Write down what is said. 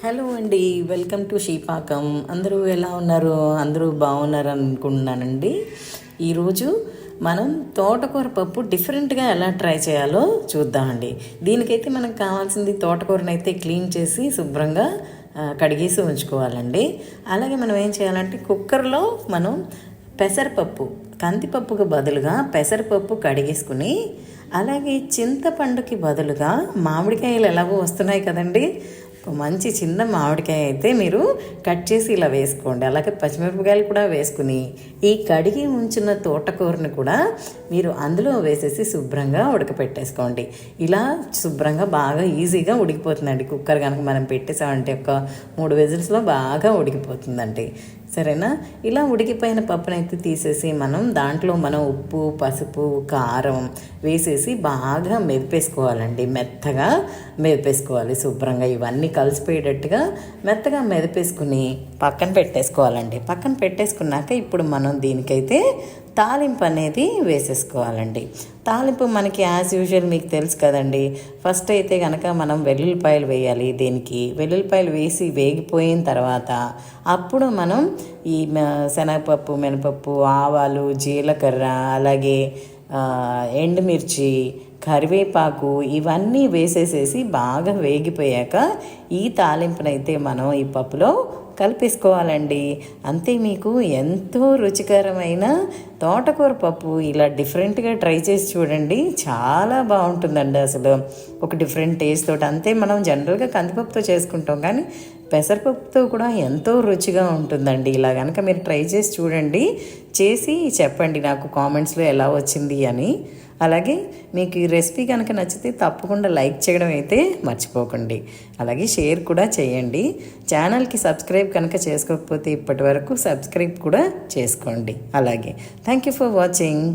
Hello అండి, welcome to షీపాకం. అందరూ ఎలా ఉన్నారు? అందరూ బాగున్నారు అనుకుంటున్నానండి. ఈరోజు మనం తోటకూర పప్పు డిఫరెంట్గా ఎలా ట్రై చేయాలో చూద్దామండి. దీనికైతే మనకు కావాల్సింది తోటకూరను అయితే క్లీన్ చేసి శుభ్రంగా కడిగేసి ఉంచుకోవాలండి. అలాగే మనం ఏం చేయాలంటే కుక్కర్లో మనం పెసరపప్పు, కందిపప్పుకు బదులుగా పెసరపప్పు కడిగేసుకుని, అలాగే చింతపండుకి బదులుగా మామిడికాయలు ఎలాగో వస్తున్నాయి కదండి, మంచి చిన్న మామిడికాయ అయితే మీరు కట్ చేసి ఇలా వేసుకోండి. అలాగే పచ్చిమిరపకాయలు కూడా వేసుకుని ఈ కడిగి ఉంచిన తోటకూరని కూడా మీరు అందులో వేసేసి శుభ్రంగా ఉడకపెట్టేసుకోండి. ఇలా శుభ్రంగా బాగా ఈజీగా ఉడికిపోతుందండి. కుక్కర్ కనుక మనం పెట్టేసామంటే ఒక 3 విజిల్స్లో బాగా ఉడికిపోతుందండి. సరేనా? ఇలా ఉడికిపోయిన పప్పునైతే తీసేసి దాంట్లో మనం ఉప్పు, పసుపు, కారం వేసేసి బాగా మెదిపేసుకోవాలండి. మెత్తగా మెదిపేసుకోవాలి. శుభ్రంగా ఇవన్నీ కలిసిపోయేటట్టుగా మెత్తగా మెదిపేసుకుని పక్కన పెట్టేసుకోవాలండి. పక్కన పెట్టేసుకున్నాక ఇప్పుడు మనం దీనికైతే తాలింపు అనేది వేసేసుకోవాలండి. తాలింపు మనకి యాజ్ యూజువల్ మీకు తెలుసు కదండి. ఫస్ట్ అయితే కనుక మనం వెల్లుల్లిపాయలు వేయాలి. దీనికి వెల్లుల్లిపాయలు వేసి వేగిపోయిన తర్వాత అప్పుడు మనం ఈ శనగపప్పు, మినపప్పు, ఆవాలు, జీలకర్ర, అలాగే ఎండుమిర్చి, కరివేపాకు ఇవన్నీ వేసేసేసి బాగా వేగిపోయాక ఈ తాలింపునైతే మనం ఈ పప్పులో కలిపేసుకోవాలండి. అంతే, మీకు ఎంతో రుచికరమైన తోటకూర పప్పు ఇలా డిఫరెంట్గా ట్రై చేసి చూడండి. చాలా బాగుంటుందండి. అసలు ఒక డిఫరెంట్ టేస్ట్ తోటి. అంతే, మనం జనరల్గా కందిపప్పుతో చేసుకుంటాం, కానీ పెసరపప్పుతో కూడా ఎంతో రుచిగా ఉంటుందండి. ఇలా కనుక మీరు ట్రై చేసి చూడండి. చేసి చెప్పండి నాకు కామెంట్స్లో ఎలా వచ్చింది అని. అలాగే మీకు ఈ రెసిపీ కనుక నచ్చితే తప్పకుండా లైక్ చేయడం అయితే మర్చిపోకండి. అలాగే షేర్ కూడా చేయండి. ఛానల్కి సబ్స్క్రైబ్ కనుక చేసుకోకపోతే ఇప్పటి వరకు సబ్స్క్రైబ్ కూడా చేసుకోండి. అలాగే థ్యాంక్ యూ ఫర్ వాచింగ్.